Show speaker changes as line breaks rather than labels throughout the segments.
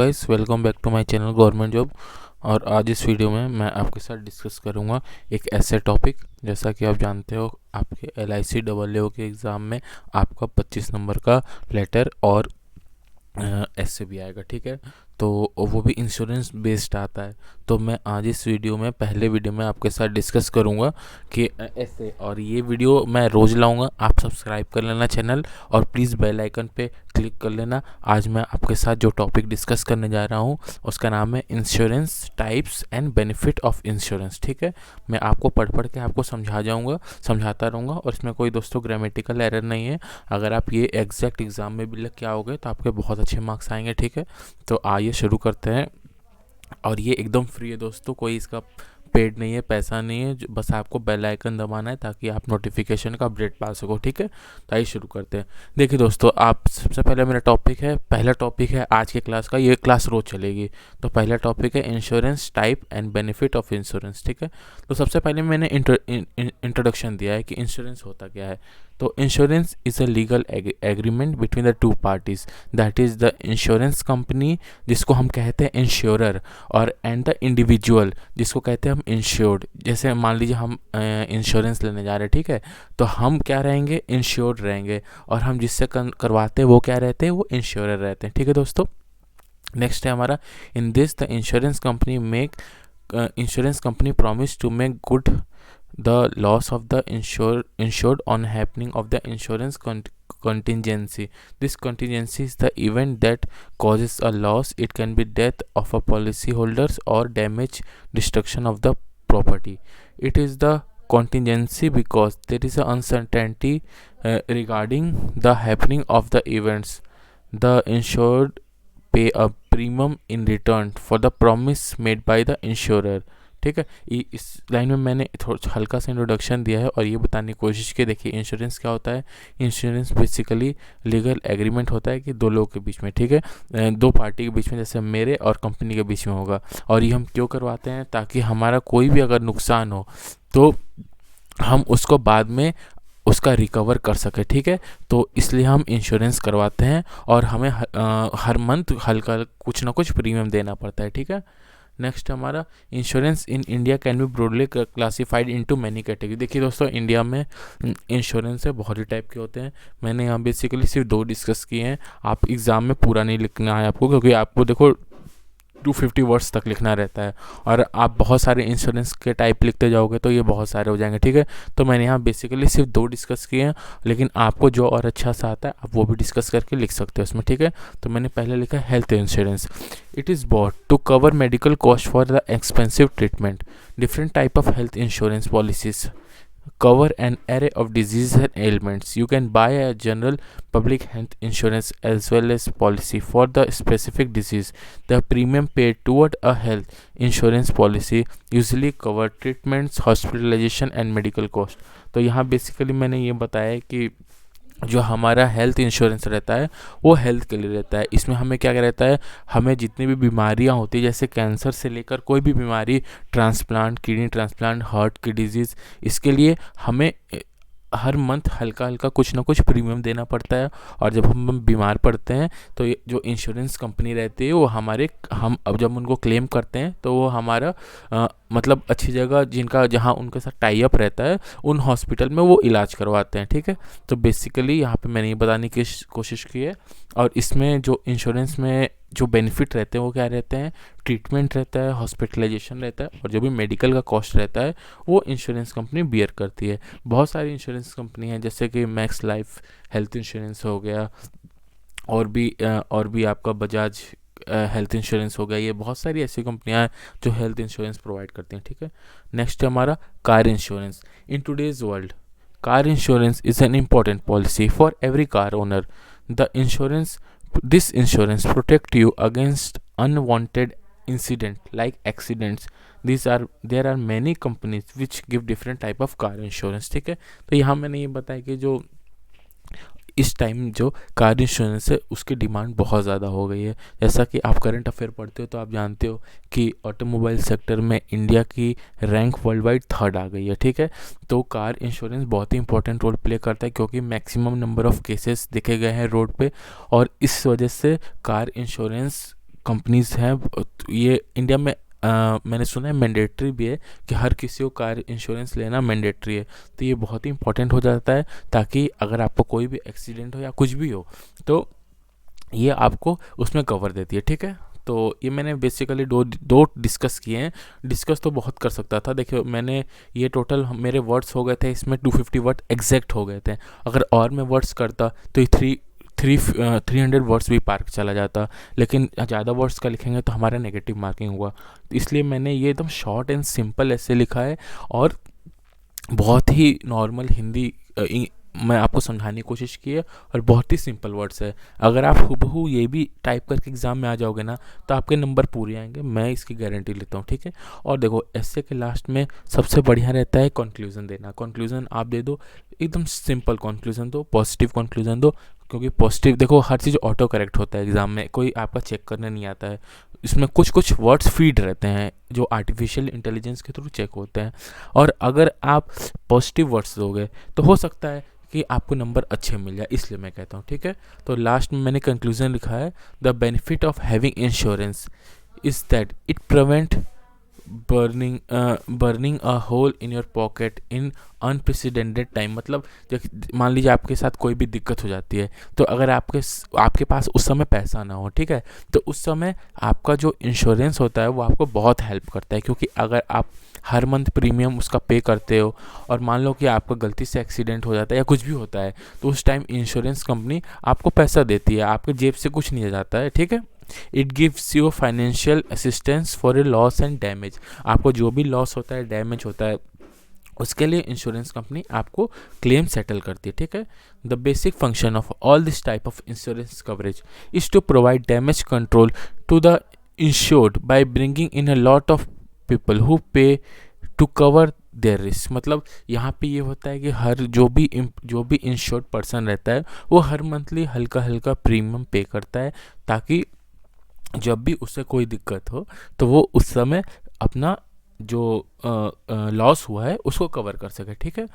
Guys, welcome back to my channel government job. और आज इस वीडियो में मैं आपके साथ डिस्कस करूंगा एक ऐसे टॉपिक। जैसा कि आप जानते हो, आपके LIC AAA के एग्ज़ाम में आपका 25 नंबर का लेटर और ऐसे भी आएगा, ठीक है। तो वो भी इंश्योरेंस बेस्ड आता है। तो मैं आज इस वीडियो में पहले वीडियो में आपके साथ डिस्कस करूंगा कि ऐसे, और ये वीडियो मैं रोज़ लाऊंगा। आप सब्सक्राइब कर लेना चैनल और प्लीज़ बेल आइकन पे क्लिक कर लेना। आज मैं आपके साथ जो टॉपिक डिस्कस करने जा रहा हूँ उसका नाम है insurance types and benefit of insurance, ठीक है। मैं आपको पढ़ के आपको समझाता रहूँगा, और इसमें कोई दोस्तों ग्रामेटिकल एरर नहीं है। अगर आप ये एग्जैक्ट एग्जाम में भी लिख के आओगे तो आपके बहुत अच्छे मार्क्स आएंगे, ठीक है। तो आइए शुरू करते हैं। और ये एकदम फ्री है दोस्तों, कोई इसका पेड नहीं है, पैसा नहीं है। बस आपको बेल आइकन दबाना है ताकि आप नोटिफिकेशन का अपडेट पा सको, ठीक है। तो आइए शुरू करते हैं। देखिए दोस्तों, आप सबसे पहले मेरा पहला टॉपिक है आज के क्लास का। ये क्लास रोज चलेगी। तो पहला टॉपिक है insurance type and benefit of insurance, ठीक है। तो सबसे पहले मैंने इंट्रोडक्शन दिया है कि इंश्योरेंस होता क्या है। तो insurance is a legal agreement between the two parties, that is the insurance company, जिसको हम कहते हैं इंश्योरर, और एंड द इंडिविजुअल, जिसको कहते हैं हम इंश्योर्ड। जैसे मान लीजिए हम इंश्योरेंस लेने जा रहे हैं, ठीक है। तो हम क्या रहेंगे, इंश्योर्ड रहेंगे, और हम जिससे करवाते हैं वो क्या रहते हैं, वो इंश्योरर रहते हैं, ठीक है दोस्तों। नेक्स्ट है हमारा, in this the insurance company promise to make good the loss of the insured on happening of the insurance contingency. This contingency is the event that causes a loss. It can be death of a policyholders or damage, destruction of the property. It is the contingency because there is an uncertainty regarding the happening of the events. The insured pay a premium in return for the promise made by the insurer, ठीक है। इस line में मैंने थोड़ा हल्का सा introduction दिया है और ये बताने की कोशिश की। देखिए इंश्योरेंस क्या होता है। इंश्योरेंस बेसिकली लीगल एग्रीमेंट होता है कि दो लोगों के बीच में, ठीक है, दो पार्टी के बीच में, जैसे मेरे और कंपनी के बीच में होगा। और ये हम क्यों करवाते हैं, ताकि हमारा कोई भी अगर नुकसान हो तो हम उसको बाद में उसका रिकवर कर सके, ठीक है। तो इसलिए हम इंश्योरेंस करवाते हैं और हमें हर मंथ हल्का कुछ ना कुछ प्रीमियम देना पड़ता है, ठीक है। नेक्स्ट हमारा, insurance in India can be broadly classified into many category. देखिए दोस्तों, इंडिया में इंश्योरेंस है बहुत ही टाइप के होते हैं। मैंने यहाँ बेसिकली सिर्फ 2 डिस्कस किए हैं। आप एग्ज़ाम में पूरा नहीं लिखना है आपको, क्योंकि आपको देखो 250 वर्ड्स तक लिखना रहता है, और आप बहुत सारे इंश्योरेंस के टाइप लिखते जाओगे तो ये बहुत सारे हो जाएंगे, ठीक है। तो मैंने यहाँ बेसिकली सिर्फ 2 डिस्कस किए हैं, लेकिन आपको जो और अच्छा सा आता है आप वो भी डिस्कस करके लिख सकते हो उसमें, ठीक है। तो मैंने पहले लिखा health insurance. It is bought to cover medical cost for the expensive treatment. Different type of health insurance policies cover an array of diseases and ailments. You can buy a general public health insurance as well as policy for the specific disease. The premium paid toward a health insurance policy usually cover treatments, hospitalization and medical cost. तो यहाँ basically मैंने ये बताया कि जो हमारा health insurance रहता है वो हेल्थ के लिए रहता है। इसमें हमें क्या रहता है, हमें जितनी भी बीमारियां होती है, जैसे कैंसर से लेकर कोई भी बीमारी, ट्रांसप्लांट, किडनी ट्रांसप्लांट, हार्ट की डिजीज़, इसके लिए हमें हर मंथ हल्का हल्का कुछ ना कुछ प्रीमियम देना पड़ता है। और जब हम बीमार पड़ते हैं तो ये जो इंश्योरेंस कंपनी रहती है वो हम अब जब उनको क्लेम करते हैं तो वो हमारा मतलब अच्छी जगह जहाँ उनके साथ टाई अप रहता है उन हॉस्पिटल में वो इलाज करवाते हैं, ठीक है। तो बेसिकली यहाँ पे मैंने ये बताने की कोशिश की है। और इसमें जो इंश्योरेंस में जो बेनिफिट रहते हैं वो क्या रहते हैं, ट्रीटमेंट रहता है, हॉस्पिटलाइजेशन रहता है, और जो भी मेडिकल का कॉस्ट रहता है वो इंश्योरेंस कंपनी बियर करती है। बहुत सारी इंश्योरेंस कंपनी हैं, जैसे कि मैक्स लाइफ हेल्थ इंश्योरेंस हो गया, और भी आपका बजाज हेल्थ इंश्योरेंस हो गया। ये बहुत सारी ऐसी कंपनियां हैं जो हेल्थ इंश्योरेंस प्रोवाइड करती हैं, ठीक है। नेक्स्ट है हमारा car insurance. In today's world car insurance is an important policy for every car owner. This insurance protect you against unwanted incident like accidents. There are many companies which give different type of car insurance, ठीक है। तो यहाँ मैंने ये बताया कि जो इस टाइम जो कार इंश्योरेंस है उसकी डिमांड बहुत ज़्यादा हो गई है। जैसा कि आप करंट अफेयर पढ़ते हो तो आप जानते हो कि ऑटोमोबाइल सेक्टर में इंडिया की रैंक वर्ल्ड वाइड 3rd आ गई है, ठीक है। तो कार इंश्योरेंस बहुत ही इंपॉर्टेंट रोल प्ले करता है, क्योंकि मैक्सिमम नंबर ऑफ़ केसेस देखे गए हैं रोड पे, और इस वजह से कार इंश्योरेंस कंपनीज हैं ये इंडिया में मैंने सुना है मैंडेटरी भी है कि हर किसी को कार इंश्योरेंस लेना मैंडेटरी है। तो ये बहुत ही इंपॉर्टेंट हो जाता है, ताकि अगर आपको कोई भी एक्सीडेंट हो या कुछ भी हो तो ये आपको उसमें कवर देती है। ठीक है, तो ये मैंने बेसिकली दो डिस्कस किए हैं। डिस्कस तो बहुत कर सकता था, देखिए मैंने ये टोटल मेरे वर्ड्स हो गए थे इसमें 250 वर्ड एग्जैक्ट हो गए थे। अगर और मैं वर्ड्स करता तो ये 300 वर्ड्स भी पार चला जाता, लेकिन ज़्यादा वर्ड्स का लिखेंगे तो हमारा नेगेटिव मार्किंग हुआ। तो इसलिए मैंने ये एकदम शॉर्ट एंड सिंपल ऐसे लिखा है, और बहुत ही नॉर्मल हिंदी मैं आपको समझाने की कोशिश की है, और बहुत ही सिंपल वर्ड्स है। अगर आप हूबहू ये भी टाइप करके एग्ज़ाम में आ जाओगे ना तो आपके नंबर पूरे आएंगे, मैं इसकी गारंटी लेता हूँ। ठीक है, और देखो ऐसे के लास्ट में सबसे बढ़िया रहता है कंक्लूज़न देना। कंक्लूज़न आप दे दो, एकदम सिंपल कंक्लूज़न दो, पॉजिटिव कंक्लूज़न दो, क्योंकि पॉजिटिव देखो हर चीज़ ऑटो करेक्ट होता है एग्ज़ाम में, कोई आपका चेक करने नहीं आता है। इसमें कुछ कुछ वर्ड्स फीड रहते हैं जो आर्टिफिशियल इंटेलिजेंस के थ्रू चेक होते हैं, और अगर आप पॉजिटिव वर्ड्स दोगे तो हो सकता है कि आपको नंबर अच्छे मिल जाए, इसलिए मैं कहता हूँ। ठीक है, तो लास्ट में मैंने कंक्लूजन लिखा है, the benefit of having insurance is that it prevent burning a hole in your pocket in unprecedented time. मतलब मान लीजिए आपके साथ कोई भी दिक्कत हो जाती है, तो अगर आपके पास उस समय पैसा ना हो, ठीक है, तो उस समय आपका जो इंश्योरेंस होता है वो आपको बहुत हेल्प करता है। क्योंकि अगर आप हर मंथ प्रीमियम उसका पे करते हो, और मान लो कि आपका गलती से एक्सीडेंट हो जाता है या कुछ भी होता है, तो उस टाइम इंश्योरेंस कंपनी आपको पैसा देती है, आपके जेब से कुछ नहीं जाता है। ठीक है, it gives you financial assistance for a loss and damage. आपको जो भी लॉस होता है, डैमेज होता है, उसके लिए इंश्योरेंस कंपनी आपको क्लेम सेटल करती है। ठीक है, the basic function of all this type of insurance coverage is to provide damage control to the insured by bringing in a lot of people who pay to cover their risk. मतलब यहाँ पे ये होता है कि हर जो भी insured person रहता है वो हर मंथली हल्का हल्का प्रीमियम पे करता है, ताकि जब भी उससे कोई दिक्कत हो तो वो उस समय अपना जो लॉस हुआ है उसको कवर कर सके। ठीक है,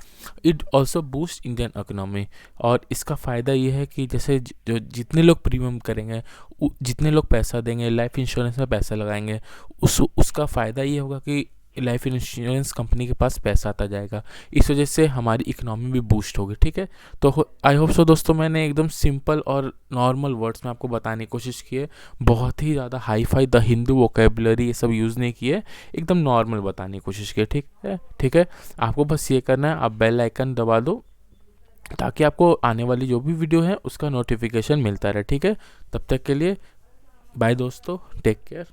it also boost Indian economy, और इसका फ़ायदा ये है कि जैसे जो जितने लोग प्रीमियम करेंगे, जितने लोग पैसा देंगे, लाइफ इंश्योरेंस में पैसा लगाएंगे, उसका फ़ायदा ये होगा कि लाइफ इंश्योरेंस कंपनी के पास पैसा आता जाएगा। इस वजह से हमारी इकोनॉमी भी बूस्ट होगी। ठीक है, तो आई होप सो दोस्तों मैंने एकदम सिंपल और नॉर्मल वर्ड्स में आपको बताने की कोशिश की है, बहुत ही ज़्यादा hi fi the Hindu vocabulary ये सब यूज़ नहीं किए, एकदम नॉर्मल बताने की कोशिश की है। ठीक है, आपको बस ये करना है, आप बेल आइकन दबा दो ताकि आपको आने वाली जो भी वीडियो है उसका नोटिफिकेशन मिलता रहे। ठीक है, तब तक के लिए बाय दोस्तों, टेक केयर।